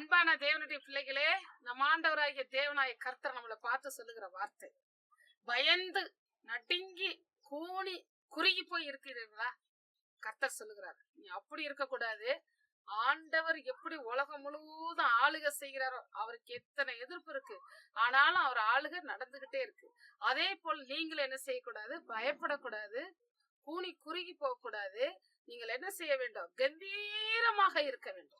அன்பான தேவனுடைய பிள்ளைகளே, நம் ஆண்டவராகிய தேவனாய கர்த்தர் நம்மளை பார்த்து சொல்லுகிற வார்த்தை, பயந்து நடுங்கி கூனி குறுகி போய் இருக்கிறீர்களா? கர்த்தர் சொல்லுகிறார், நீ அப்படி இருக்கக்கூடாது. ஆண்டவர் எப்படி உலகம் முழுவதும் ஆளுகை செய்கிறாரோ, அவருக்கு எத்தனை எதிர்ப்பு இருக்கு, ஆனாலும் அவர் ஆளுகை நடந்துகிட்டே இருக்கு. அதே போல் நீங்கள் என்ன செய்யக்கூடாது? பயப்படக்கூடாது, கூனி குறுகி போக கூடாது. நீங்கள் என்ன செய்ய வேண்டும்? கம்பீரமாக இருக்க வேண்டும்.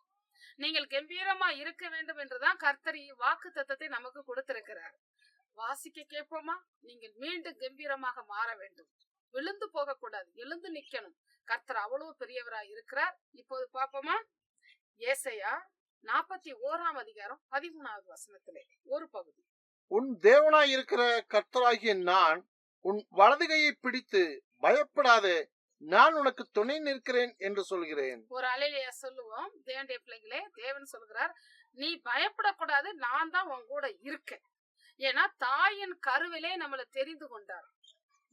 நீங்கள் கம்பீரமா இருக்க வேண்டும் என்றுதான் கர்த்தர் வாக்கு தத்தத்தை நமக்கு கொடுத்திருக்கிறார். வாசிக்க கேட்போமா? நீங்கள் மீண்டும் கம்பீரமாக மாற வேண்டும். விழுந்து போக கூடாது, எழுந்து நிக்கணும். கர்த்தர் அவ்வளவு பெரியவராய் இருக்கிறார். இப்போது பார்ப்போமா? ஏசாயா 41 அதிகாரம் 13வது வசனத்திலே ஒரு பகுதி. உன் தேவனாய் இருக்கிற கர்த்தராகிய நான் உன் வலதுகையை பிடித்து பயப்படாதே, நான் உனக்கு துணை நிற்கிறேன் என்று சொல்கிறேன். ஒரு அலையிலேயே சொல்லுவோம், தேவனுடைய பிள்ளைகளே, தேவன் சொல்கிறார், நீ பயப்படக்கூடாது, நான் தான் உன் கூட இருக்கேன். ஏன்னா தாயின் கருவிலே நம்மளை தெரிந்து கொண்டார்.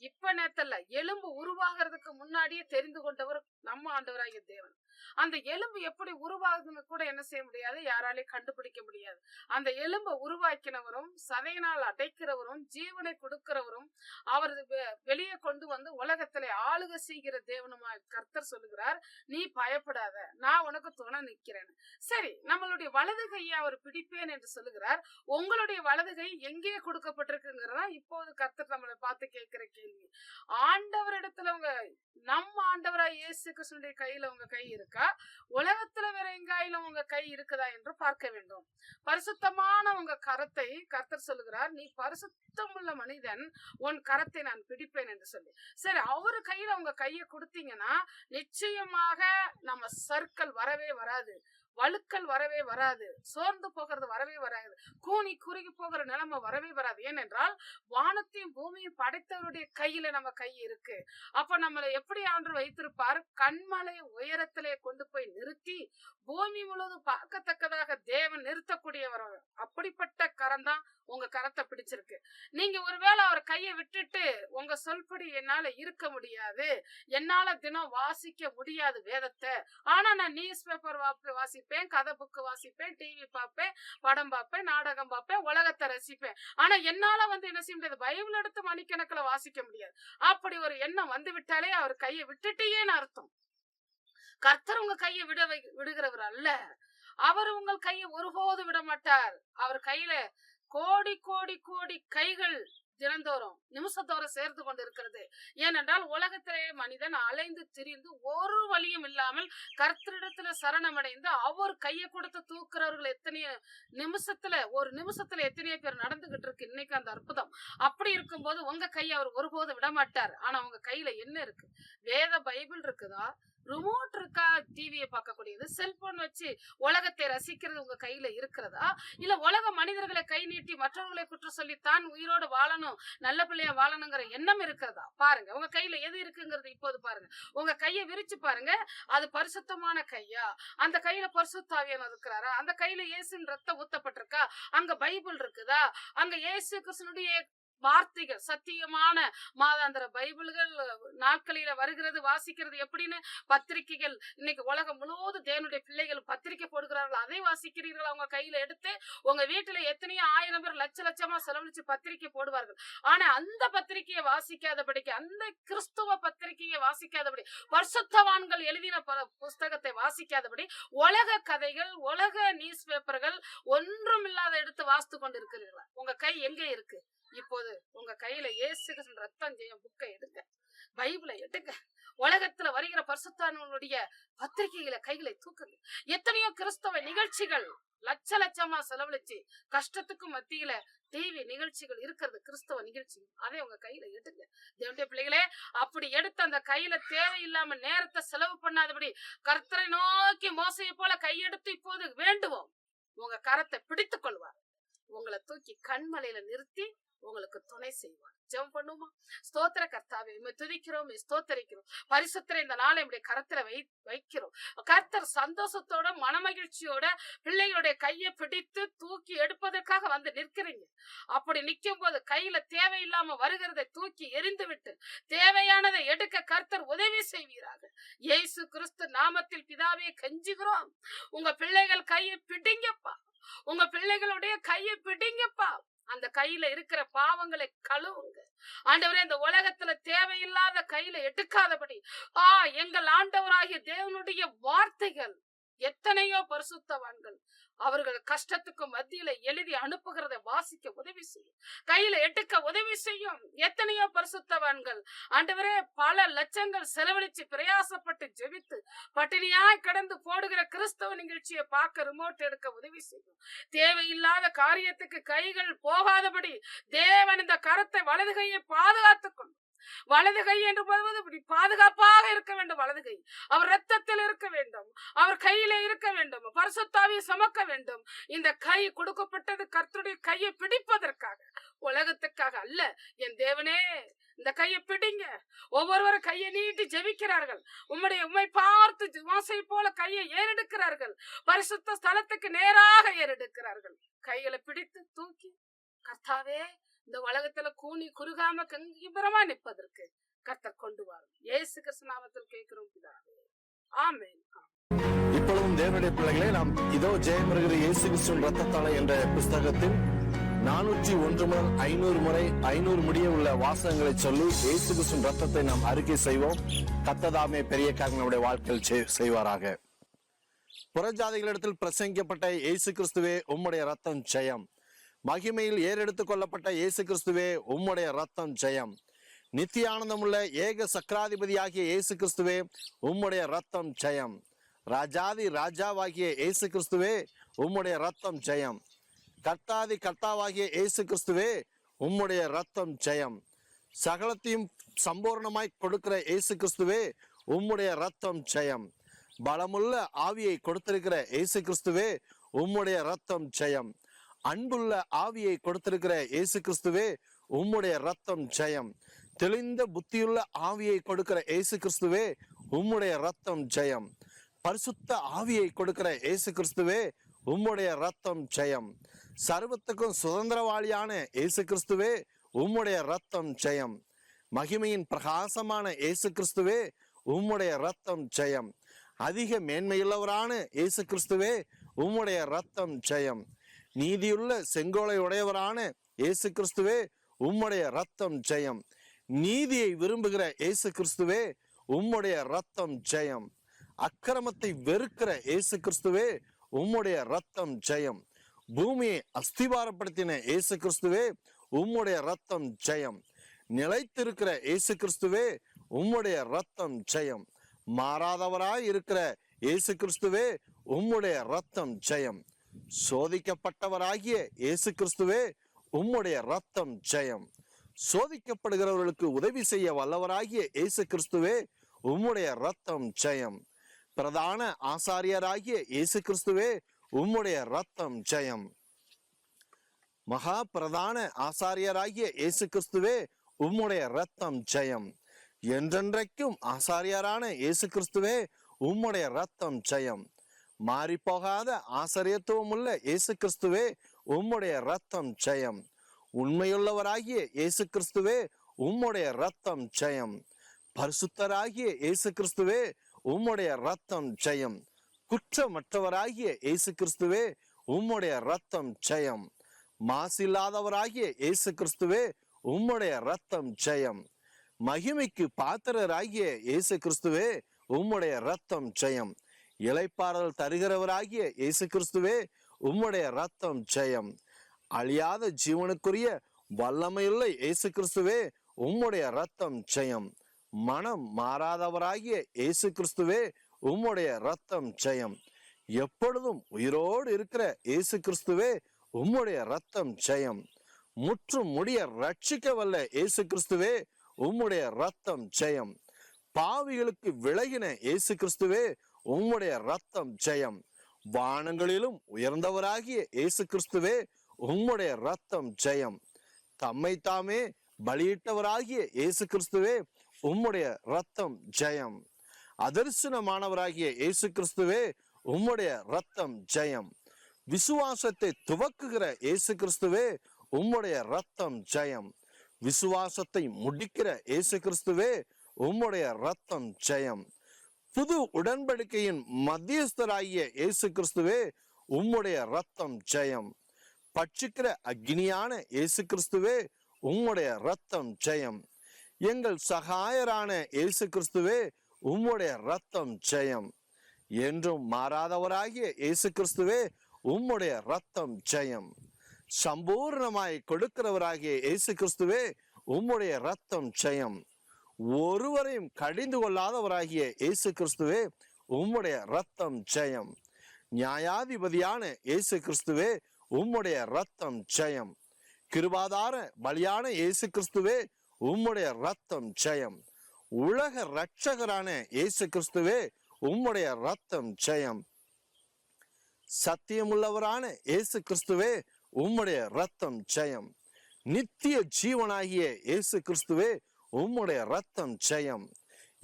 இப்ப நேரத்துல எலும்பு உருவாகிறதுக்கு முன்னாடியே தெரிந்து கொண்டவர் நம்ம ஆண்டவராகிய தேவன். அந்த எலும்பு எப்படி உருவாகுதுன்னு கூட என்ன செய்ய முடியாது, யாராலையும் கண்டுபிடிக்க முடியாது. அந்த எலும்பை உருவாக்கினவரும் சதையினால் அடைக்கிறவரும் ஜீவனை கொடுக்கிறவரும் அவர் வெளியே கொண்டு வந்து உலகத்திலே ஆளுகை செய்கிற தேவனுமா கர்த்தர் சொல்லுகிறார், நீ பயப்படாத, நான் உனக்கு துணை நிற்கிறேன். சரி, நம்மளுடைய வலது கையை அவர் பிடிப்பேன் என்று சொல்லுகிறார். உங்களுடைய வலது கை எங்கே கொடுக்கப்பட்டிருக்குங்கிறதா இப்போது கர்த்தர் நம்மளை பார்த்து கேட்கிற கேள்வி. ஆண்டவரிடத்துல உங்க நம்ம ஆண்டவராய் இயேசு கிறிஸ்துவின் கையில உங்க கை இருக்கா? உலகத்துல வேற எங்காயிலும் உங்க கை இருக்குதா என்று பார்க்க வேண்டும். பரிசுத்தமான உங்க கரத்தை கர்த்தர் சொல்லுகிறார், நீ பரிசுத்தமுள்ள மனிதன், உன் கரத்தை நான் பிடிப்பேன் என்று சொல்லி. சரி, அவரு கையில உங்க கையை கொடுத்தீங்கன்னா நிச்சயமாக நம்ம சர்க்கிள் வரவே வராது, வழுக்கல் வரவே வராது, சோர்ந்து போகிறது வரவே வராது, கூனி குறுகி போகிற நிலைமை வரவே வராது. ஏனென்றால் வானத்தையும் பூமியும் படைத்தவருடைய கையில நம்ம கை இருக்கு. அப்ப நம்மளை எப்படி ஆண்டு வைத்திருப்பார்? கண்மலை உயரத்திலே கொண்டு போய் நிறுத்தி பூமி முழுவதும் பார்க்கத்தக்கதாக தேவன் நிறுத்தக்கூடியவர். அப்படிப்பட்ட கரம் தான் உங்க கரத்தை பிடிச்சிருக்கு. நீங்க ஒருவேளை அவர் கையை விட்டுட்டு உங்க சொல்படி என்னால இருக்க முடியாது, என்னால தினம் வாசிக்க முடியாது வேதத்தை, ஆனா நான் நியூஸ் பேப்பர் வாசிப்பேன், கதை புக்கு வாசிப்பேன், டிவி பார்ப்பேன், படம் பார்ப்பேன், நாடகம் பார்ப்பேன், உலகத்தை ரசிப்பேன், ஆனா என்னால என்ன செய்ய முடியாது, பைபிள் எடுத்து மணிக்கணக்கில் வாசிக்க முடியாது. அப்படி ஒரு எண்ணம் வந்து விட்டாலே அவர் கையை விட்டுட்டேன்னு அர்த்தம். கர்த்தர் உங்க கையை விடுகிறவர் அல்ல. அவர் உங்கள் கையை ஒருபோது விட மாட்டார். அவர் கையில கோடி கோடி கோடி கைகள் தினந்தோறும் நிமிஷத்தோறும் சேர்ந்து கொண்டு இருக்கிறது. ஏனென்றால் உலகத்திலே மனிதன் அலைந்து திரிந்து ஒரு வழியும் இல்லாமல் கர்த்தரிடத்துல சரணமடைந்து அவர் கையை கொடுத்து தூக்குறவர்கள் எத்தனையோ ஒரு நிமிஷத்துல எத்தனையோ பேர் நடந்துகிட்டு இருக்கு இன்னைக்கு அந்த அற்புதம். அப்படி இருக்கும்போது உங்க கையை அவர் ஒருபோது விட மாட்டார். ஆனா உங்க கையில என்ன இருக்கு? வேத பைபிள் இருக்குதா? ரிமோட் இருக்கா? டிவியை பார்க்கக்கூடியது, செல்போன் வச்சு உலகத்தை ரசிக்கிறது உங்க கையில இருக்கிறதா? இல்ல உலக மனிதர்களை கை நீட்டி மற்றவர்களை குற்றம் சொல்லி தான் உயிரோடு வாழணும், நல்ல பிள்ளையா வாழணுங்கிற எண்ணம் இருக்கிறதா? பாருங்க, உங்க கையில எது இருக்குங்கிறது இப்போது பாருங்க. உங்க கையை விரிச்சு பாருங்க, அது பரிசுத்தமான கையா? அந்த கையில பரிசுத்த ஆவியானவர் இருக்கிறாரா? அந்த கையில இயேசுவின் ரத்தம் ஊத்தப்பட்டிருக்கா? அங்க பைபிள் இருக்குதா? அங்க இயேசு கிறிஸ்துவினுடைய வார்த்தைகள், சத்தியமான மாதாந்திர பைபிள்கள் நாட்களில வருகிறது, வாசிக்கிறது எப்படின்னு பத்திரிகைகள் இன்னைக்கு உலகம் முழுவதும் தேவனுடைய பிள்ளைகள் பத்திரிகை போடுகிறார்கள், அதை வாசிக்கிறீர்கள். அவங்க கையில எடுத்து உங்க வீட்டுல எத்தனையோ ஆயிரம் பேர் லட்ச லட்சமா செலவழிச்சு பத்திரிகை போடுவார்கள். ஆனா அந்த பத்திரிகையை வாசிக்காதபடிக்கு, அந்த கிறிஸ்துவ பத்திரிகையை வாசிக்காதபடி, பரிசுத்தவான்கள் எழுதின புஸ்தகத்தை வாசிக்காதபடி உலக கதைகள், உலக நியூஸ் பேப்பர்கள் ஒன்றும் இல்லாத எடுத்து வாசித்து கொண்டு இருக்கிறீர்களா? உங்க கை எங்க இருக்கு? இப்போது உங்க கையில இயேசு ரத்தம் செய்யும் புக்கை எடுங்க, பைபிளை எடுங்க, உலகத்துல வருகிற பரிசுத்தவான்களுடைய பத்திரிகைகளை கைகளை தூக்குங்க. எத்தனையோ கிறிஸ்தவ நிகழ்ச்சிகள் லட்ச லட்சமா செலவழிச்சு கஷ்டத்துக்கு மத்தியில டிவி நிகழ்ச்சிகள் இருக்கிறது, கிறிஸ்தவ நிகழ்ச்சி, அதை உங்க கையில எடுங்க. தேவனுடைய பிள்ளைகளே, அப்படி எடுத்து அந்த கையில தேவையில்லாம நேரத்தை செலவு பண்ணாதபடி கர்த்தரை நோக்கி மோசையை போல கையெடுத்து இப்போது வேண்டுவோம், உங்க கரத்தை பிடித்துக் கொள்வார். உங்களை தூக்கி கண்மலையில நிறுத்தி உங்களுக்கு துணை செய்வார். ஜெபம் பண்ணுமா? ஸ்தோத்திர கர்த்தாவே, உம்மை துதிக்கிறோம், ஸ்தோத்தரிக்கிறோம். பரிசுத்தரை இந்த நாளை நம்முடைய கரத்துல வைக்கிறோம். கர்த்தர் சந்தோஷத்தோட மனமகிழ்ச்சியோட பிள்ளைகளுடைய கையை பிடித்து தூக்கி எடுப்பதற்காக வந்து நிற்கிறீங்க. அப்படி நிற்கும் போது கையில தேவையில்லாம வருகிறதை தூக்கி எரிந்து விட்டு தேவையானதை எடுக்க கர்த்தர் உதவி செய்வீராக. இயேசு கிறிஸ்து நாமத்தில் பிதாவே கெஞ்சுகிறோம். உங்க பிள்ளைகள் கையை பிடிங்கப்பா, உங்க பிள்ளைகளுடைய கையை பிடிங்கப்பா. அந்த கையில இருக்கிற பாவங்களை கழுவுங்க ஆண்டவரே. இந்த உலகத்துல தேவையில்லாத கையில எடுக்காதபடி எங்கள் ஆண்டவராகிய தேவனுடைய வார்த்தைகள் எத்தனையோ பரிசுத்தவான்கள் அவர்கள் கஷ்டத்துக்கு மத்தியில எழுதி அனுப்புகிறத வாசிக்க உதவி செய்யும், கையில எடுக்க உதவி செய்யும். எத்தனையோ பரிசுத்தவான்கள் ஆண்டவரே பல லட்சங்கள் செலவழிச்சு பிரயாசப்பட்டு ஜெபித்து பட்டினியாய் கடந்து போடுகிற கிறிஸ்தவ நிகழ்ச்சியை பார்க்க ரிமோட் எடுக்க உதவி செய்யும். தேவையில்லாத காரியத்துக்கு கைகள் போகாதபடி தேவன் இந்த கரத்தை வலது கையை பாதுகாத்துக் கொண்டு, வலது கை என்று போது இப்படி பாதுகாப்பாக இருக்க வேண்டும். வலது கை அவர் ரத்தத்தில் இருக்க வேண்டும், அவர் கையில இருக்க வேண்டும், பரிசுத்தாவியை சுமக்க வேண்டும். இந்த கை கொடுக்கப்பட்டது கர்த்தருடைய கையை பிடிப்பதற்காக, உலகத்துக்காக அல்ல. என் தேவனே, இந்த கையை பிடிங்க. ஒவ்வொருவரும் கையை நீட்டி ஜெபிக்கிறார்கள். உம்மை பார்த்து வாசை போல கையை ஏறெடுக்கிறார்கள். பரிசுத்த ஸ்தலத்துக்கு நேராக ஏறெடுக்கிறார்கள். கைகளை பிடித்து தூக்கி கர்த்தாவே இந்த உலகத்துல கூனி குறுகாம கங்கீபரமா நிற்பதற்கு கர்த்தர் கொண்டு வரும். இயேசு கிறிஸ்து நாமத்தில் கேட்கிறோம் பிதாவே, ஆமென். இப்பொழுதும் தேவனுடைய பிள்ளைகளே, நாம் இதோ ஜெயம் வருகிற இயேசு கிறிஸ்துவின் ரத்தத்தாலே என்ற புஸ்தகத்தில் 401 முதல் 500 முறை 500 முடிய உள்ள வாசகங்களை சொல்லி இயேசு கிறிஸ்துவின் ரத்தத்தை நாம் அறிக்கை செய்வோம். கர்த்ததாமே பெரிய காரியம் நம்முடைய வாழ்க்கையில் செய்வாராக. புறஜாதிகளிடத்தில் பிரசங்கிக்கப்பட்ட இயேசு கிறிஸ்துவே உம்முடைய ரத்தம் ஜெயம். மகிமையில் ஏறெடுத்துக் கொள்ளப்பட்ட இயேசு கிறிஸ்துவே உம்முடைய ரத்தம் ஜெயம். நித்திய ஆனந்தமுள்ள ஏக சக்கராதிபதியாகிய இயேசு கிறிஸ்துவே உம்முடைய ரத்தம் ஜெயம். ராஜாதி ராஜாவாகிய இயேசு கிறிஸ்துவே உம்முடைய ரத்தம் ஜெயம். கர்த்தாதி கர்த்தாவாகிய இயேசு கிறிஸ்துவே உம்முடைய ரத்தம் ஜெயம். சகலத்தையும் சம்பூர்ணமாய் கொடுக்கிற இயேசு கிறிஸ்துவே உம்முடைய ரத்தம் ஜெயம். பலமுள்ள ஆவியை கொடுத்திருக்கிற இயேசு கிறிஸ்துவே உம்முடைய ரத்தம் ஜெயம். அன்புள்ள ஆவியை கொடுத்திருக்கிற இயேசு கிறிஸ்துவே உம்முடைய ரத்தம் ஜெயம். தெளிந்த புத்தியுள்ள ஆவியை கொடுக்கிற இயேசு கிறிஸ்துவே உம்முடைய ரத்தம் ஜெயம். பரிசுத்த ஆவியை கொடுக்கிற இயேசு கிறிஸ்துவே உம்முடைய ரத்தம் ஜெயம். சர்வத்துக்கும் சுதந்திரவாளியான இயேசு கிறிஸ்துவே உம்முடைய ரத்தம் ஜெயம். மகிமையின் பிரகாசமான இயேசு கிறிஸ்துவே உம்முடைய ரத்தம் ஜெயம். அதிக மேன்மையுள்ளவரான இயேசு கிறிஸ்துவே உம்முடைய ரத்தம் ஜெயம். நீதியுள்ள செங்கோலை உடையவரான இயேசு கிறிஸ்துவே உம்முடைய ரத்தம் ஜெயம். நீதியை விரும்புகிற இயேசு கிறிஸ்துவே உம்முடைய ரத்தம் ஜெயம். அக்கிரமத்தை வெறுக்கிற இயேசு கிறிஸ்துவே உம்முடைய ரத்தம் ஜெயம். பூமியை அஸ்திவாரப்படுத்தின இயேசு கிறிஸ்துவே உம்முடைய ரத்தம் ஜெயம். நிலைத்திருக்கிற இயேசு கிறிஸ்துவே உம்முடைய ரத்தம் ஜெயம். மாறாதவராய் இருக்கிற இயேசு கிறிஸ்துவே உம்முடைய ரத்தம் ஜெயம். சோதிக்கப்பட்டவராகிய இயேசு கிறிஸ்துவே உம்முடைய ரத்தம் ஜெயம். சோதிக்கப்படுகிறவர்களுக்கு உதவி செய்ய வல்லவராகிய இயேசு கிறிஸ்துவே உம்முடைய ரத்தம் ஜெயம். பிரதான ஆசாரியராகிய இயேசு கிறிஸ்துவே உம்முடைய ரத்தம் ஜெயம். மகா பிரதான ஆசாரியராகிய இயேசு கிறிஸ்துவே உம்முடைய ரத்தம் ஜெயம். என்றென்றைக்கும் ஆசாரியரான இயேசு கிறிஸ்துவே உம்முடைய ரத்தம் ஜெயம். மாறி போகாத ஆசாரியத்துவம் உள்ள இயேசு கிறிஸ்துவே உம்முடைய ரத்தம் ஜெயம். உண்மையுள்ளவராகிய இயேசு கிறிஸ்துவே உம்முடைய ரத்தம் ஜெயம். பரிசுத்தராகிய இயேசு கிறிஸ்துவே உம்முடைய ரத்தம் ஜெயம். குற்றமற்றவராகிய இயேசு கிறிஸ்துவே உம்முடைய ரத்தம் ஜெயம். மாசில்லாதவராகிய இயேசு கிறிஸ்துவே உம்முடைய ரத்தம் ஜெயம். மகிமைக்கு பாத்திரராகிய இயேசு கிறிஸ்துவே உம்முடைய ரத்தம் ஜெயம். இளைப்பாறுதல் தருகிறவராகிய இயேசு கிறிஸ்துவே உம்முடைய ரத்தம் ஜெயம். அழியாத ஜீவனுக்குரிய வல்லமையுள்ள இயேசு கிறிஸ்துவே உம்முடைய ரத்தம் ஜெயம். மனம் மாறாதவராகிய இயேசு கிறிஸ்துவே உம்முடைய ரத்தம் ஜெயம். எப்பொழுதும் உயிரோடு இருக்கிற இயேசு கிறிஸ்துவே உம்முடைய ரத்தம் ஜெயம். முற்றும் முடிய ரட்சிக்க வல்ல இயேசு கிறிஸ்துவே உம்முடைய ரத்தம் ஜெயம். பாவிகளுக்கு விலகின இயேசு கிறிஸ்துவே உம்முடைய ரத்தம் ஜெயம். வானங்களிலும் உயர்ந்தவராகிய இயேசு கிறிஸ்துவே உம்முடைய ரத்தம் ஜெயம். தம்மை தாமே பலியிட்டவராகிய இயேசு கிறிஸ்துவே உம்முடைய ரத்தம் ஜெயம். அதர்சனமானவராகிய இயேசு கிறிஸ்துவே உம்முடைய ரத்தம் ஜெயம். விசுவாசத்தை துவக்குகிற இயேசு கிறிஸ்துவே உம்முடைய ரத்தம் ஜெயம். விசுவாசத்தை முடிக்கிற இயேசு கிறிஸ்துவே உம்முடைய ரத்தம் ஜெயம். புது உடன்படிக்கையின் மத்தியஸ்தராகிய இயேசு கிறிஸ்துவே உம்முடைய ரத்தம் ஜெயம். பட்சிக்கிற அக்னியான இயேசு கிறிஸ்துவே உம்முடைய ரத்தம் ஜெயம். எங்கள் சகாயரான இயேசு கிறிஸ்துவே உம்முடைய ரத்தம் ஜெயம். என்றும் மாறாதவராகிய இயேசு கிறிஸ்துவே உம்முடைய ரத்தம் ஜெயம். சம்பூர்ணமாய் கொடுக்கிறவராகிய இயேசு கிறிஸ்துவே உம்முடைய ரத்தம் ஜெயம். ஒருவரையும் கடிந்து கொள்ளாதவராகிய இயேசு கிறிஸ்துவே உம்முடைய ரத்தம் ஜெயம். நியாயாதிபதியான இயேசு கிறிஸ்துவே உம்முடைய ரத்தம் ஜெயம். கிருபாதார பலியான இயேசு கிறிஸ்துவே உம்முடைய ரத்தம் ஜெயம். உலக இரட்சகரான இயேசு கிறிஸ்துவே உம்முடைய ரத்தம் ஜெயம். சத்தியமுள்ளவரான இயேசு கிறிஸ்துவே உம்முடைய ரத்தம் ஜெயம். நித்திய ஜீவனாகிய இயேசு கிறிஸ்துவே உம்முடைய ரத்தம் ஜெயம்.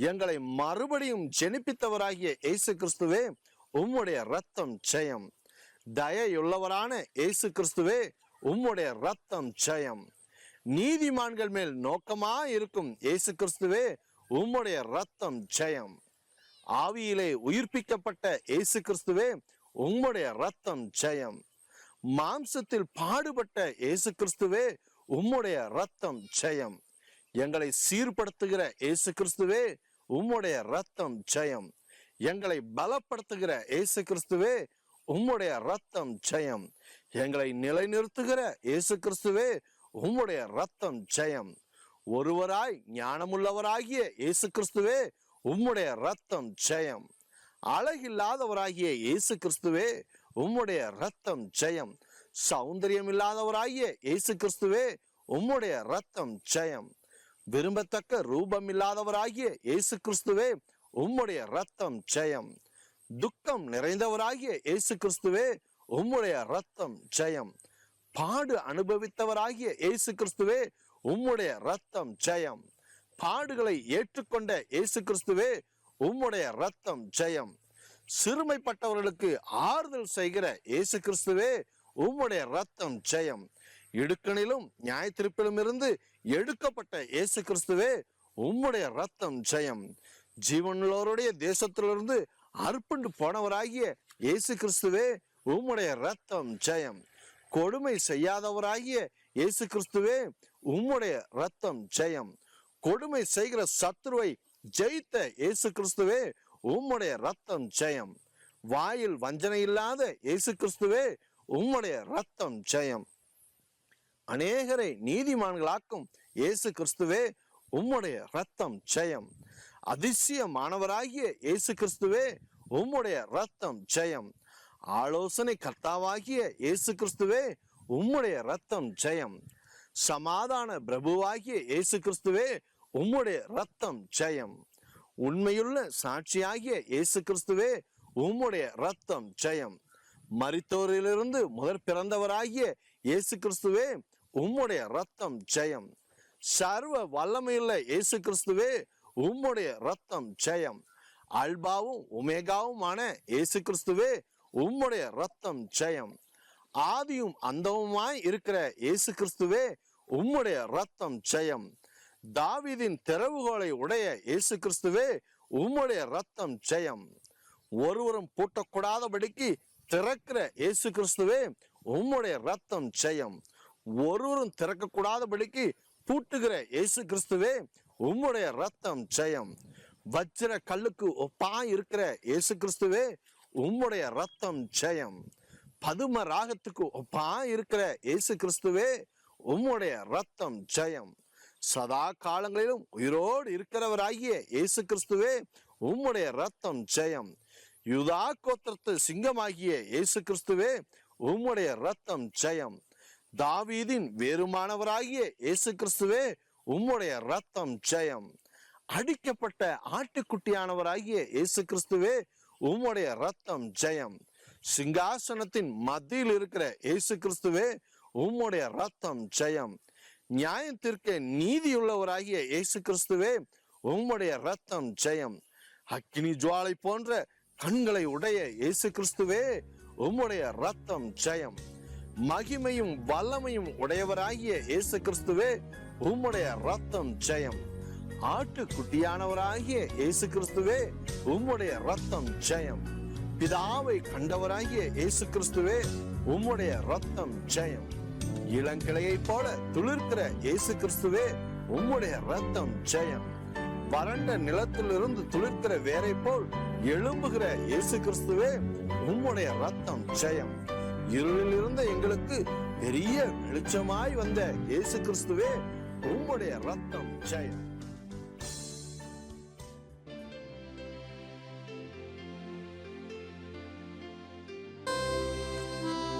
எங்களை மறுபடியும் ஜெனிப்பித்தவராகிய இயேசு கிறிஸ்துவே உம்முடைய ரத்தம் ஜெயம். தயையுள்ளவரான இயேசு கிறிஸ்துவே உம்முடைய ரத்தம் ஜெயம். நீதிமான்கள் மேல் நோக்கமா இருக்கும் இயேசு கிறிஸ்துவே உம்முடைய ரத்தம் ஜெயம். ஆவியிலே உயிர்ப்பிக்கப்பட்ட இயேசு கிறிஸ்துவே உம்முடைய ரத்தம் ஜெயம். மாம்சத்தில் பாடுபட்ட இயேசு கிறிஸ்துவே உம்முடைய ரத்தம் ஜெயம். எங்களை சீர்படுத்துகிற இயேசு கிறிஸ்துவே உம்முடைய ரத்தம் ஜெயம். எங்களை பலப்படுத்துகிற இயேசு கிறிஸ்துவே உம்முடைய ரத்தம் ஜெயம். எங்களை நிலைநிறுத்துகிற இயேசு கிறிஸ்துவே உம்முடைய ரத்தம் ஜெயம். ஒருவராய் ஞானமுள்ளவராகிய இயேசு கிறிஸ்துவே உம்முடைய ரத்தம் ஜெயம். அழகில்லாதவராகிய இயேசு கிறிஸ்துவே உம்முடைய ரத்தம் ஜெயம். சௌந்தரியம் இல்லாதவராகிய இயேசு கிறிஸ்துவே உம்முடைய ரத்தம் ஜெயம். விரும்பத்தக்க ரூபம் இல்லாதவராகிய இயேசு கிறிஸ்துவே உம்முடைய ரத்தம் ஜெயம். துக்கம் நிறைந்தவராகிய இயேசு கிறிஸ்துவே உம்முடைய ரத்தம் ஜெயம். பாடு அனுபவித்தவராகிய இயேசு கிறிஸ்துவே உம்முடைய ரத்தம் ஜெயம். பாடுகளை ஏற்றுக்கொண்ட இயேசு கிறிஸ்துவே உம்முடைய ரத்தம் ஜெயம். சிறுமைப்பட்டவர்களுக்கு ஆறுதல் செய்கிற இயேசு கிறிஸ்துவே உம்முடைய ரத்தம் ஜெயம். இடுக்கணிலும் நியாயத்தீர்ப்பிலும் இருந்து எடுக்கப்பட்ட இயேசு கிறிஸ்துவே உம்முடைய ரத்தம் ஜெயம். ஜீவனுள்ளவருடைய தேசத்திலிருந்து அர்ப்பண்டு போனவராகிய இயேசு கிறிஸ்துவே உம்முடைய ரத்தம் ஜெயம். கொடுமை செய்யாதவராகிய இயேசு கிறிஸ்துவே உம்முடைய ரத்தம் ஜெயம். கொடுமை செய்கிற சத்துருவை ஜெயித்த இயேசு கிறிஸ்துவே உம்முடைய ரத்தம் ஜெயம். வாயில் வஞ்சனை இல்லாத இயேசு கிறிஸ்துவே உம்முடைய ரத்தம் ஜெயம். அநேகரை நீதிமான்களாக்கும் இயேசு கிறிஸ்துவே உம்முடைய ரத்தம் ஜெயம். அதிசயமானவராகிய இயேசு கிறிஸ்துவே உம்முடைய ரத்தம் ஜெயம். ஆலோசனை கர்த்தாவாகிய இயேசு கிறிஸ்துவே உம்முடைய ரத்தம் ஜெயம். சமாதான பிரபுவாகிய இயேசு கிறிஸ்துவே உம்முடைய ரத்தம் ஜெயம். உண்மையுள்ள சாட்சியாகிய இயேசு கிறிஸ்துவே உம்முடைய ரத்தம் ஜெயம். மரித்தோரிலிருந்து முதற் பிறந்தவராகிய இயேசு கிறிஸ்துவே உம்முடைய ரத்தம் ஜெயம். சர்வ வல்லமையுள்ள இயேசு கிறிஸ்துவே உம்முடைய ரத்தம் ஜெயம். அல்பாவும் ஒமேகாவுமான இயேசு கிறிஸ்துவே உம்முடைய ரத்தம் ஜெயம். ஆதியும் அந்தவுமாய் இருக்கிற இயேசு கிறிஸ்துவே உம்முடைய ரத்தம் ஜெயம். தாவீதின் திறவுகோலை உடைய இயேசு கிறிஸ்துவே உம்முடைய ரத்தம் ஜெயம். ஒருவரும் பூட்டக்கூடாதபடிக்கு திறக்கிற இயேசு கிறிஸ்துவே உம்முடைய ரத்தம் ஜெயம். ஒருவரும் திறக்கக்கூடாதபடிக்கு பூட்டுகிற இயேசு கிறிஸ்துவே உம்முடைய ரத்தம் ஜெயம். வஜ்ர கல்லுக்கு ஒப்பா இருக்கிற இயேசு கிறிஸ்துவே உம்முடைய ரத்தம் ஜெயம். பதும ராகத்துக்கு ஒப்பா இருக்கிற இயேசு கிறிஸ்துவே உம்முடைய ரத்தம் ஜெயம். சதா காலங்களிலும் உயிரோடு இருக்கிறவராகிய இயேசு கிறிஸ்துவே உம்முடைய ரத்தம் ஜெயம். யூதா கோத்திரத்து சிங்கமாகிய இயேசு கிறிஸ்துவே உம்முடைய ரத்தம் ஜெயம். தாவீதின் வேறுமானவராகிய இயேசு கிறிஸ்துவே உம்முடைய ரத்தம் ஜெயம். அடிக்கப்பட்ட ஆட்டுக்குட்டியானவராகிய இயேசு கிறிஸ்துவே உம்முடைய ரத்தம் ஜெயம். சிங்காசனத்தின் மத்தியில் இருக்கிற இயேசு கிறிஸ்துவே உம்முடைய ரத்தம் ஜெயம். நியாயத்திற்கு நீதியுள்ளவராகிய இயேசு கிறிஸ்துவே, உம்முடைய ரத்தம் ஜெயம். அக்கினி ஜுவாலை போன்ற கண்களை உடைய இயேசு கிறிஸ்துவே, உம்முடைய ரத்தம் ஜெயம். மகிமையும் வல்லமையும் உடையவராகிய இயேசு கிறிஸ்துவே, உம்முடைய ரத்தம் ஜெயம். ஆட்டுக்குட்டியானவராகிய இயேசு கிறிஸ்துவே, உம்முடைய ரத்தம் ஜெயம். பிதாவை கண்டவராகிய இயேசு கிறிஸ்துவே, உம்முடைய ரத்தம் ஜெயம். இளங்கிளையை போல துளிர்க்கிற இயேசு கிறிஸ்துவே, உம்முடைய ரத்தம் ஜெயம். வறண்ட நிலத்திலிருந்து துளிர்க்கிற வேரை போல் எழும்புகிற இயேசு கிறிஸ்துவே, உம்முடைய ரத்தம் ஜெயம். இருளில் இருந்த எங்களுக்கு பெரிய வெளிச்சமாய் வந்த இயேசு கிறிஸ்துவே, உம்முடைய ரத்தம் ஜெயம்.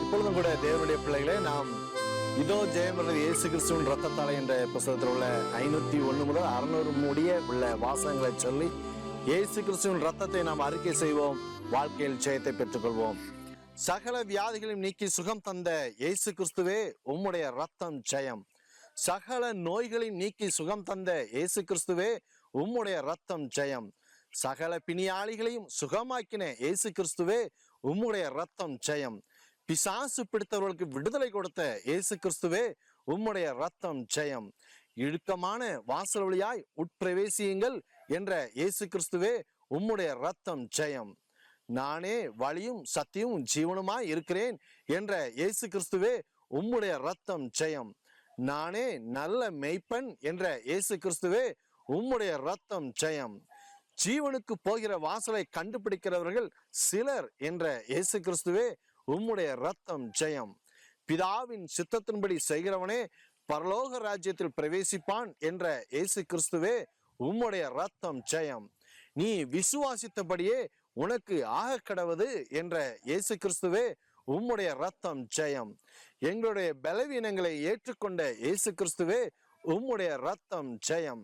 இப்பொழுதும் கூட தேவனுடைய பிள்ளைகளே, நாம் இதோ ஜெயம் இயேசு கிறிஸ்துவின் ரத்தத்தாலே என்ற புத்தகத்தில் உள்ள 501 முதல் 600 முடிய உள்ள வாசகங்களை சொல்லி இயேசு கிறிஸ்துவின் ரத்தத்தை நாம் அறிக்கை செய்வோம். வாழ்க்கையில் ஜெயத்தை பெற்றுக்கொள்வோம். சகல வியாதிகளையும் நீக்கி சுகம் தந்த இயேசு கிறிஸ்துவே, உம்முடைய ரத்தம் ஜெயம். சகல நோய்களையும் நீக்கி சுகம் தந்த இயேசு கிறிஸ்துவே, உம்முடைய ரத்தம் ஜெயம். சகல பிணியாளிகளையும் சுகமாக்கின இயேசு கிறிஸ்துவே, உம்முடைய ரத்தம் ஜெயம். பிசாசு பிடித்தவர்களுக்கு விடுதலை கொடுத்த இயேசு கிறிஸ்துவே, உம்முடைய ரத்தம் ஜெயம். இழுக்கமான வாசல் வழியாய் உட்பிரவேசியுங்கள் என்ற இயேசு கிறிஸ்துவே, உம்முடைய ரத்தம் ஜெயம். நானே வழியும் சத்தியமும் ஜீவனுமாய் இருக்கிறேன் என்ற இயேசு கிறிஸ்துவே, உம்முடைய ரத்தம் ஜெயம். நானே நல்ல மெய்ப்பன் என்ற இயேசு கிறிஸ்துவே, உம்முடைய ரத்தம் ஜெயம். ஜீவனுக்கு போகிற வாசலை கண்டுபிடிக்கிறவர்கள் சிலர் என்ற இயேசு கிறிஸ்துவே, உம்முடைய ரத்தம் ஜெயம். பிதாவின் சித்தத்தின்படி செய்கிறவனே பரலோக ராஜ்யத்தில் பிரவேசிப்பான் என்ற இயேசு கிறிஸ்துவே, உம்முடைய ரத்தம் ஜெயம். நீ விசுவாசித்தபடியே உனக்கு ஆக கடவது என்ற இயேசு கிறிஸ்துவே, உம்முடைய ரத்தம் ஜெயம். எங்களுடைய பலவீனங்களை ஏற்றுக்கொண்ட இயேசு கிறிஸ்துவே, உம்முடைய ரத்தம் ஜெயம்.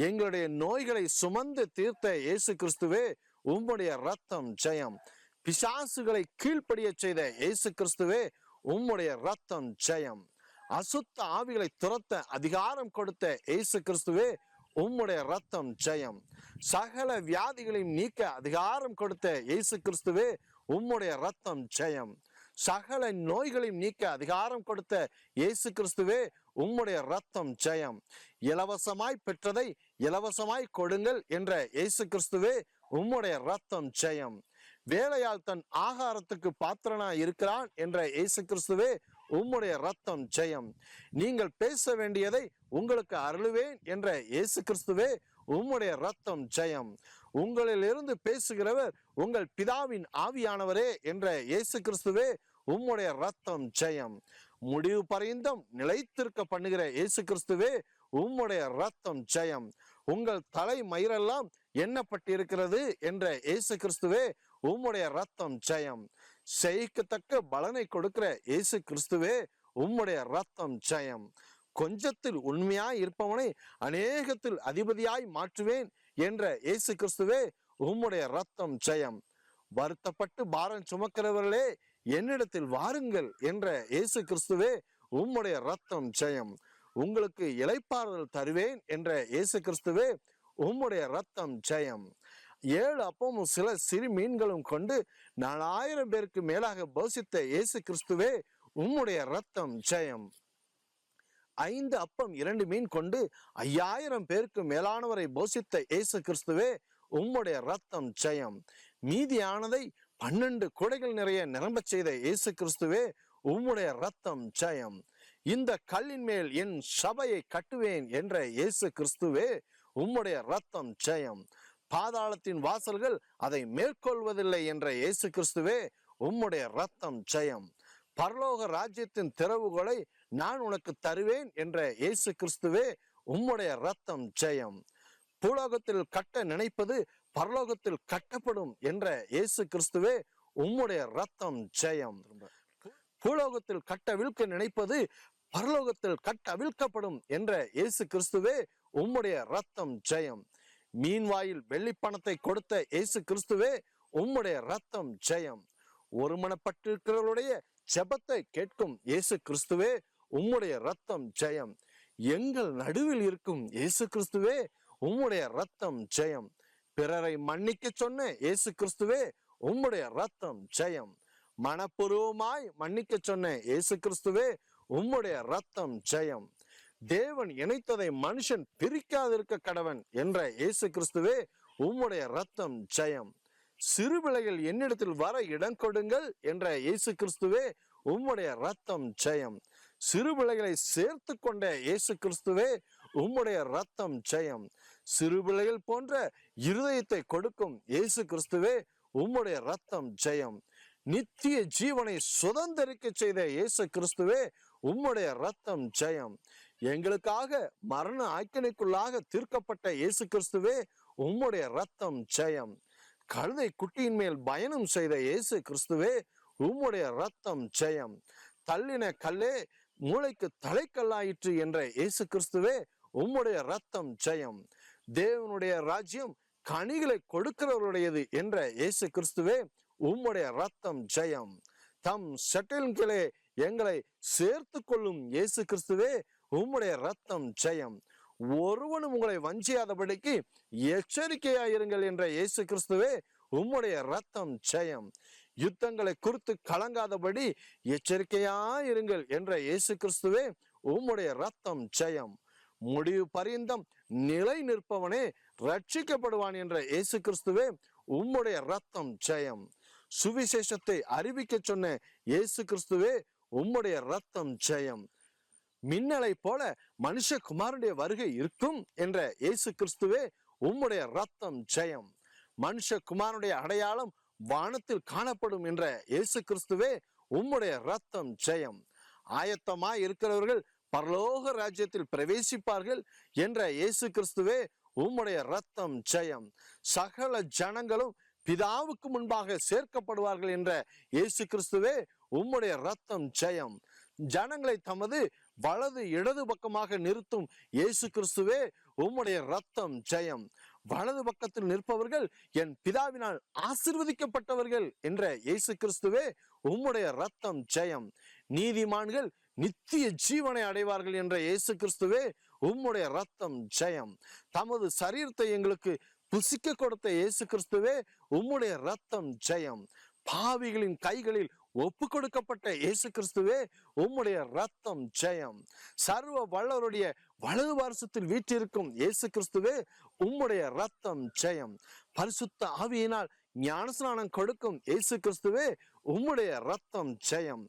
எங்களுடைய நோய்களை சுமந்து தீர்த்த இயேசு கிறிஸ்துவே, உம்முடைய ரத்தம் ஜெயம். பிசாசுகளை கீழ்ப்படிய செய்த இயேசு கிறிஸ்துவே, உம்முடைய ரத்தம் ஜெயம். அசுத்த ஆவிகளை துரத்த அதிகாரம் கொடுத்த இயேசு கிறிஸ்துவே, உம்முடைய ரத்தம் ஜெயம். சகல வியாதிகளையும் நீக்க அதிகாரம் கொடுத்த இயேசு கிறிஸ்துவே, உம்முடைய ரத்தம் ஜெயம். சகல நோய்களையும் நீக்க அதிகாரம் கொடுத்த இயேசு கிறிஸ்துவே, உம்முடைய ரத்தம் ஜெயம். இலவசமாய் பெற்றதை இலவசமாய் கொடுங்கள் என்ற இயேசு கிறிஸ்துவே, உம்முடைய ரத்தம் ஜெயம். வேலையால் தன் ஆகாரத்துக்கு பாத்திரனா இருக்கிறான் என்ற இயேசு கிறிஸ்துவே, உம்முடைய ரத்தம் ஜெயம். நீங்கள் பேச வேண்டியதை உங்களுக்கு அருளுவேன் என்ற இயேசு கிறிஸ்துவே, உம்முடைய ரத்தம் ஜெயம். உங்களில் இருந்து பேசுகிறவர் உங்கள் பிதாவின் ஆவியானவரே என்ற இயேசு கிறிஸ்துவே, உம்முடைய ரத்தம் ஜெயம். முடிவு பரியந்தம் நிலைத்திருக்க பண்ணுகிற இயேசு கிறிஸ்துவே, உம்முடைய ரத்தம் ஜெயம். உங்கள் தலை மயிரெல்லாம் எண்ணப்பட்டிருக்கிறது என்ற இயேசு கிறிஸ்துவே, உம்முடைய ரத்தம் ஜெயம். செய்யத்தக்க பலனை கொடுக்கிற இயேசு கிறிஸ்துவே, உம்முடைய ரத்தம் ஜெயம். கொஞ்சத்தில் உண்மையாய் இருப்பவனை அநேகத்தில் அதிபதியாய் மாற்றுவேன் என்ற இயேசு கிறிஸ்துவே, உம்முடைய ரத்தம் ஜெயம். வருத்தப்பட்டு பாரம் சுமக்கிறவர்களே என்னிடத்தில் வாருங்கள் என்ற இயேசு கிறிஸ்துவே, உம்முடைய ரத்தம் ஜெயம். உங்களுக்கு இளைப்பாறுதல் தருவேன் என்ற இயேசு கிறிஸ்துவே, உம்முடைய ரத்தம் ஜெயம். 7 அப்பமும் சில சிறு மீன்களும் கொண்டு 4000 பேருக்கு மேலாக போஷித்த இயேசு கிறிஸ்துவே, உம்முடைய ரத்தம் ஜெயம். 5 அப்பம் 2 மீன் கொண்டு 5000 பேருக்கு மேலானவரை போஷித்த இயேசு கிறிஸ்துவே, உம்முடைய ரத்தம் ஜெயம். மீதியானதை 12 கூடைகள் நிறைய நிரம்ப செய்த இயேசு கிறிஸ்துவே, உம்முடைய ரத்தம் ஜெயம். இந்த கல்லின் மேல் என் சபையை கட்டுவேன் என்ற இயேசு கிறிஸ்துவே, உம்முடைய ரத்தம் ஜெயம். பாதாளத்தின் வாசல்கள் அதை மேற்கொள்வதில்லை என்ற இயேசு கிறிஸ்துவே, உம்முடைய ரத்தம் ஜெயம். பரலோக ராஜ்யத்தின் திறவுகளை நான் உனக்கு தருவேன் என்ற இயேசு கிறிஸ்துவே, உம்முடைய ரத்தம் ஜெயம். பூலோகத்தில் கட்ட நினைப்பது பரலோகத்தில் கட்டப்படும் என்ற இயேசு கிறிஸ்துவே, உம்முடைய ரத்தம் ஜெயம். பூலோகத்தில் கட்டவிழ்க்க நினைப்பது பரலோகத்தில் கட்டவிழ்க்கப்படும் என்ற இயேசு கிறிஸ்துவே, உம்முடைய ரத்தம் ஜெயம். மீன்வாயில் வெள்ளிப்பணத்தை கொடுத்த இயேசு கிறிஸ்துவே, உம்முடைய ரத்தம் ஜெயம். ஒருமனப்பட்டிருக்கிறவருடைய ஜெபத்தை கேட்கும் இயேசு கிறிஸ்துவே, உம்முடைய ரத்தம் ஜெயம். எங்கள் நடுவில் இருக்கும் இயேசு கிறிஸ்துவே உம்முடைய ரத்தம் ஜெயம். பிறரை மன்னிக்க சொன்ன இயேசு கிறிஸ்துவே உம்முடைய ரத்தம் ஜெயம். மனப்பூர்வமாய் மன்னிக்க சொன்ன இயேசு கிறிஸ்துவே உம்முடைய ரத்தம் ஜெயம். தேவன் இணைத்ததை மனுஷன் பிரிக்காதிருக்க கடவன் என்ற இயேசு கிறிஸ்துவே உம்முடைய ரத்தம் ஜெயம். சிறு பிள்ளைகள் என்னிடத்தில் வர இடம் கொடுங்கள் என்ற இயேசு கிறிஸ்துவே உம்முடைய ரத்தம் ஜெயம். சிறு பிள்ளைகளை சேர்த்து கொண்ட இயேசு கிறிஸ்துவே உம்முடைய ரத்தம் ஜெயம். சிறு பிள்ளைகள் போன்ற இருதயத்தை கொடுக்கும் இயேசு கிறிஸ்துவே உம்முடைய ரத்தம் ஜெயம். நித்திய ஜீவனை சுதந்திரிக்க செய்த இயேசு கிறிஸ்துவே உம்முடைய ரத்தம் ஜெயம். எங்களுக்காக மரண ஆக்கினைக்குள்ளாக தீர்க்கப்பட்ட இயேசு கிறிஸ்துவே உம்முடைய ரத்தம் ஜெயம். கழுதை குட்டியின் மேல் பயணம் செய்த இயேசு கிறிஸ்துவே உம்முடைய ரத்தம் ஜெயம். தள்ளின கல்லே மூளைக்கு தலைக்கல்லாயிற்று என்ற இயேசு கிறிஸ்துவே உம்முடைய ரத்தம் ஜெயம். தேவனுடைய ராஜ்யம் கனிகளை கொடுக்கிறவருடையது என்ற இயேசு கிறிஸ்துவே உம்முடைய ரத்தம் ஜெயம். தம் சட்டில்களே எங்களை சேர்த்து கொள்ளும் இயேசு கிறிஸ்துவே உம்முடைய ரத்தம் ஜெயம். ஒருவனும் உங்களை வஞ்சியாதபடிக்கு எச்சரிக்கையாயிருங்கள் என்ற இயேசு கிறிஸ்துவே உம்முடைய ரத்தம் ஜெயம். யுத்தங்களை குறித்து கலங்காதபடி எச்சரிக்கையாயிருங்கள் என்ற இயேசு கிறிஸ்துவே உம்முடைய ரத்தம் ஜெயம். முடிவு பரியந்தம் நிலை நிற்பவனே ரட்சிக்கப்படுவான் என்ற இயேசு கிறிஸ்துவே உம்முடைய ரத்தம் ஜெயம். சுவிசேஷத்தை அறிவிக்க சொன்ன இயேசு கிறிஸ்துவே உம்முடைய ரத்தம் ஜெயம். மின்னலை போல மனுஷகுமாரனுடைய வருகை இருக்கும் என்ற இயேசு கிறிஸ்துவே உம்முடைய ரத்தம் ஜெயம். மனுஷகுமாரனுடைய அடையாளம் வானத்தில் காணப்படும் என்ற இயேசு கிறிஸ்துவே உம்முடைய ரத்தம் ஜெயம். ஆயத்தமாய் இருக்கிறவர்கள் பரலோக ராஜ்யத்தில் பிரவேசிப்பார்கள் என்ற இயேசு கிறிஸ்துவே உம்முடைய ரத்தம் ஜெயம். சகல ஜனங்களும் பிதாவுக்கு முன்பாக சேர்க்கப்படுவார்கள் என்ற இயேசு கிறிஸ்துவே உம்முடைய ரத்தம் ஜெயம். ஜனங்களை தமது வலது இடது பக்கமாக நிறுத்தும் இயேசு கிறிஸ்துவே உம்முடைய ரத்தம் ஜெயம். வலது பக்கத்தில் நிற்பவர்கள் என் பிதாவினால் ஆசீர்வதிக்கப்பட்டவர்கள் என்ற இயேசு கிறிஸ்துவே உம்முடைய ரத்தம் ஜெயம். நீதிமான்கள் நித்திய ஜீவனை அடைவார்கள் என்ற இயேசு கிறிஸ்துவே உம்முடைய ரத்தம் ஜெயம். தமது சரீரத்தை எங்களுக்கு புசிக்க கொடுத்த இயேசு கிறிஸ்துவே உம்முடைய ரத்தம் ஜெயம். பாவிகளின் கைகளில் ஒப்பு கொடுக்கப்பட்ட இயேசு கிறிஸ்துவே உம்முடைய ரத்தம் ஜெயம். சர்வ வல்லவருடைய வலது வாரசத்தில் வீற்றிருக்கும் இயேசு கிறிஸ்துவே உம்முடைய ரத்தம் ஜெயம். பரிசுத்த ஆவியினால் ஞானஸ்நானம் கொடுக்கும் இயேசு கிறிஸ்துவே உம்முடைய ரத்தம் ஜெயம்.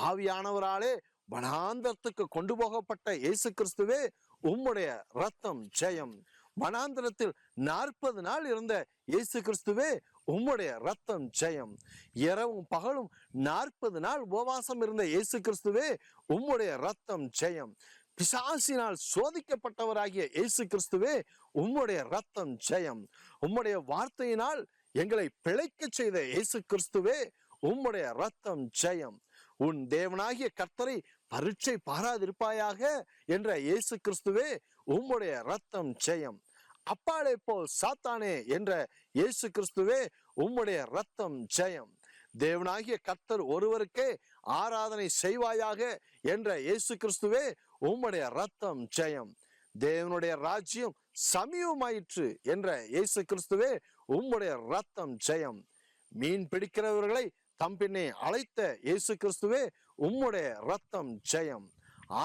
ஆவியானவராலே வனாந்தரத்துக்கு கொண்டு போகப்பட்ட இயேசு கிறிஸ்துவே உம்முடைய ரத்தம் ஜெயம். வனாந்தரத்தில் 40 நாள் இருந்த இயேசு கிறிஸ்துவே உம்முடைய ரத்தம் ஜெயம். இரவும் பகலும் 40 நாள் உபவாசம் இருந்த இயேசு கிறிஸ்துவே உம்முடைய ரத்தம் ஜெயம். பிசாசினால் சோதிக்கப்பட்டவராகிய இயேசு கிறிஸ்துவே உம்முடைய ரத்தம் ஜெயம். உம்முடைய வார்த்தையினால் எங்களை பிழைக்க செய்த இயேசு கிறிஸ்துவே உம்முடைய ரத்தம் ஜெயம். உன் தேவனாகிய கர்த்தரை பரீட்சை பாராதிருப்பாயாக என்ற இயேசு கிறிஸ்துவே உம்முடைய ரத்தம் ஜெயம். அப்பாலே போல் சாத்தானே என்ற இயேசு கிறிஸ்துவே உம்முடைய ரத்தம் ஜெயம். தேவனாகிய கர்த்தர் ஒருவருக்கே ஆராதனை செய்வாயாக என்ற இயேசு கிறிஸ்துவே உம்முடைய ரத்தம் ஜெயம். தேவனுடைய ராஜ்யம் சமீபமாயிற்று என்ற இயேசு கிறிஸ்துவே உம்முடைய ரத்தம் ஜெயம். மீன் பிடிக்கிறவர்களை தம் பின்னே அழைத்த இயேசு கிறிஸ்துவே உம்முடைய ரத்தம் ஜெயம்.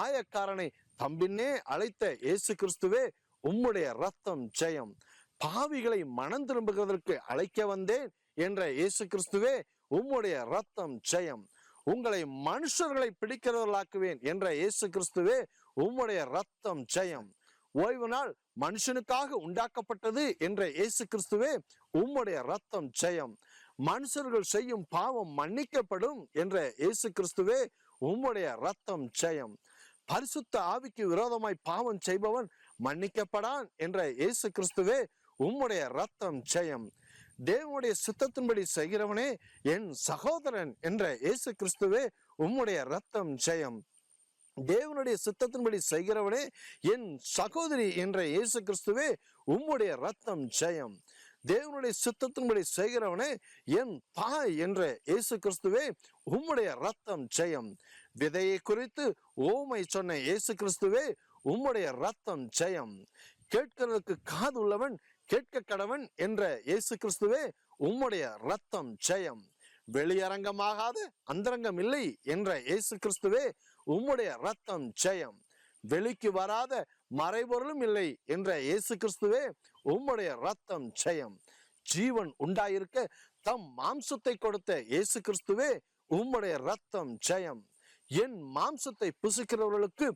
ஆயக்காரனை தம்பின்னே அழைத்த இயேசு கிறிஸ்துவே உம்முடைய ரத்தம் ஜெயம். பாவிகளை மனம் திரும்புவதற்கு அழைக்க வந்தேன் என்ற இயேசு கிறிஸ்துவே உம்முடைய ரத்தம் ஜெயம். உங்களை மனுஷர்களை பிடிக்கிறவர்களாக்குவேன் என்ற இயேசு கிறிஸ்துவே உம்முடைய ரத்தம் ஜெயம். ஓய்வு நாள் மனுஷனுக்காக உண்டாக்கப்பட்டது என்ற இயேசு கிறிஸ்துவே உம்முடைய ரத்தம் ஜெயம். மனுஷர்கள் செய்யும் பாவம் மன்னிக்கப்படும் என்ற இயேசு கிறிஸ்துவே உம்முடைய ரத்தம் ஜெயம். பரிசுத்த ஆவிக்கு விரோதமாய் பாவம் செய்பவன் மன்னிக்கப்படான் என்ற இயேசு கிறிஸ்துவே உம்முடைய ரத்தம் ஜெயம். தேவனுடைய சித்தத்தின்படி செய்கிறவனே என் சகோதரன் என்ற இயேசு கிறிஸ்துவே உம்முடைய ரத்தம் ஜெயம். தேவனுடைய சித்தத்தின்படி செய்கிறவனே என் சகோதரி என்ற இயேசு கிறிஸ்துவே உம்முடைய ரத்தம் ஜெயம். தேவனுடைய சித்தத்தின்படி செய்கிறவனே என் தாய் என்ற இயேசு கிறிஸ்துவே உம்முடைய ரத்தம் ஜெயம். விதையை குறித்து ஓமை சொன்ன இயேசு கிறிஸ்துவே உம்முடைய ரத்தம் ஜெயம். கேட்கிறதுக்கு காது உள்ளவன் கேட்க கடவன் என்ற இயேசு கிறிஸ்துவே உம்முடைய ரத்தம் ஜெயம். வெளியரங்கமாகாத அந்தரங்கம் இல்லை என்ற இயேசு கிறிஸ்துவே உம்முடைய ரத்தம் ஜெயம். வெளிக்கு வராத மறைபொருளும் இல்லை என்ற இயேசு கிறிஸ்துவே உம்முடைய ரத்தம் ஜெயம். ஜீவன் உண்டாயிருக்க தம் மாம்சத்தை கொடுத்த இயேசு கிறிஸ்துவே உம்முடைய ரத்தம் ஜெயம். என் மாம்சத்தை புசிக்கிறவர்களுக்கு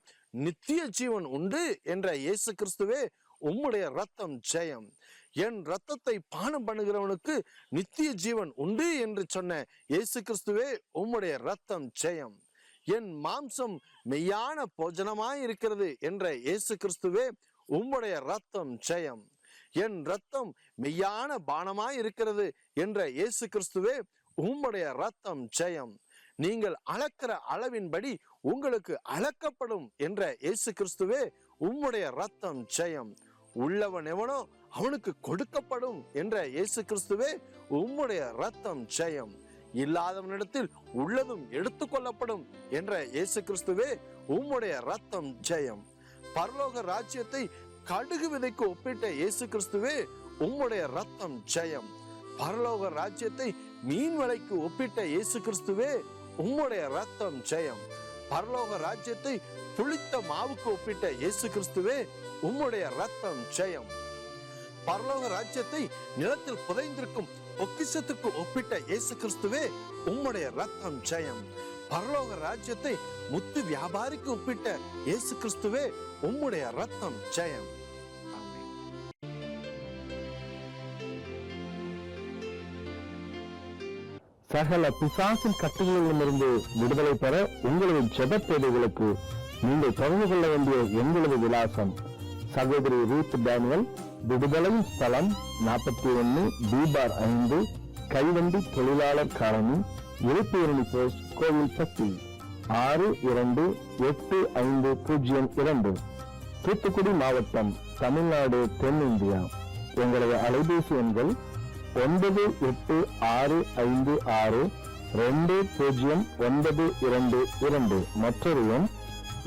நித்திய ஜீவன் உண்டு என்ற இயேசு கிறிஸ்துவே உம்முடைய ரத்தம் ஜெயம். என் ரத்தத்தை பானம் பண்ணுகிறவனுக்கு நித்திய ஜீவன் உண்டு என்று சொன்ன இயேசு கிறிஸ்துவே உம்முடைய ரத்தம் ஜெயம். என் மாம்சம் மெய்யான போஜனமாய் இருக்கிறது என்ற இயேசு கிறிஸ்துவே உம்முடைய ரத்தம் ஜெயம். என் ரத்தம் மெய்யான பானமாய் இருக்கிறது என்ற இயேசு கிறிஸ்துவே உம்முடைய ரத்தம் ஜெயம். நீங்கள் அளக்கிற அளவின்படி உங்களுக்கு அளக்கப்படும் என்ற இயேசு கிறிஸ்துவே உம்முடைய ரத்தம் ஜெயம். உள்ளவன் எவனோ அவனுக்கு கொடுக்கப்படும் என்ற இயேசு கிறிஸ்துவே உம்முடைய ரத்தம் ஜெயம். இல்லாதவனிடத்தில் உள்ளதும் எடுத்துக்கொள்ளப்படும் என்ற இயேசு கிறிஸ்துவே உம்முடைய ரத்தம் ஜெயம். பரலோக ராஜ்யத்தை கடுகு விதைக்கு ஒப்பிட்ட இயேசு கிறிஸ்துவே உம்முடைய ரத்தம் ஜெயம். பரலோக ராஜ்யத்தை மீன் வலைக்கு ஒப்பிட்ட இயேசு கிறிஸ்துவே உம்முடைய ரத்தம் ஜெயம். பரலோக ராஜ்யத்தை புளித்த மாவுக்கு ஒப்பிட்ட இயேசு கிறிஸ்துவே உம்முடைய ரத்தம் ஜெயம். பரலோக ராஜ்யத்தை நிலத்தில் புதைந்திருக்கும் பொக்கிஷத்துக்கு ஒப்பிட்ட இயேசு கிறிஸ்துவே உம்முடைய ரத்தம் ஜெயம். பரலோக ராஜ்யத்தை முத்து வியாபாரிக்கு ஒப்பிட்ட இயேசு கிறிஸ்துவே உம்முடைய ரத்தம் ஜெயம். சகல பிசாசின் கட்டுகளிலிருந்து விடுதலை பெற உங்களது ஜெப தேவைகளுக்கு நீங்கள் தொடர்பு கொள்ள வேண்டிய எங்களது விலாசம்: சகோதரி ரூத் டேனியல், விடுதலையின் ஸ்தலம் 41 B-5 கைவண்டி தொழிலாளர் காலனி, எழுப்பேரணி போஸ்ட், கோவில் சக்தி 628502, தூத்துக்குடி மாவட்டம், தமிழ்நாடு, தென்னிந்தியா. எங்களது அலைபேசி எண்கள் 9866200922, மற்றொரு எண்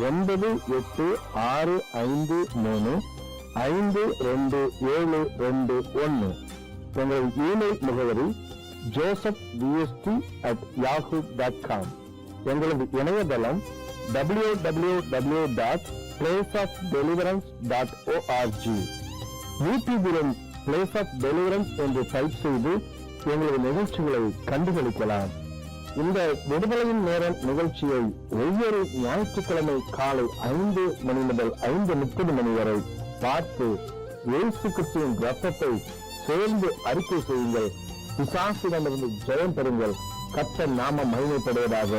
9865352721. எங்கள் இமெயில் முகவரி josephvst@yahoo.com. எங்களது இணையதளம் www.placeofdeliverance.org. யூடியூபிலும் பிளேஸ் ஆஃப் டெலிவரன்ஸ் என்று டைப் செய்து எங்களது நிகழ்ச்சிகளை கண்டுகளிக்கலாம். இந்த விடுதலையின் நேரம் நிகழ்ச்சியை ஒவ்வொரு ஞாயிற்றுக்கிழமை காலை 5 மணி முதல் 5:30 மணி வரை பார்த்து இயேசு கிறிஸ்துவின் ரத்தத்தை சேர்ந்து அறிக்கை செய்யுங்கள். பிசாசிடமிருந்து ஜெயம் பெறுங்கள். கர்த்தர் நாமம் மகிமைப்படுவதாக.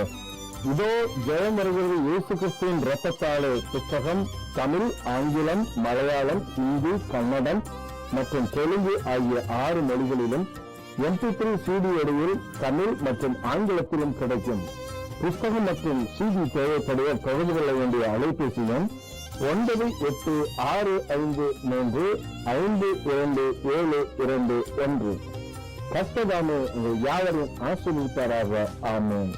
இதோ ஜெயம் வருகிறது இயேசு கிறிஸ்துவின் ரத்தத்தாலே புத்தகம் தமிழ், ஆங்கிலம், மலையாளம், ஹிந்தி, கன்னடம் மற்றும் தெலுங்கு ஆகிய 6 மொழிகளிலும் MP3 CD வடிவில் தமிழ் மற்றும் ஆங்கிலத்திலும் கிடைக்கும். புத்தகம் மற்றும் CD தேவைப்படுவ தொடர்பு கொள்ள வேண்டிய அலைபேசி எண் 9863527221. கர்த்தர் தாமே உங்கள் யாவரையும் ஆசீர்வதிப்பாராக. ஆமென்.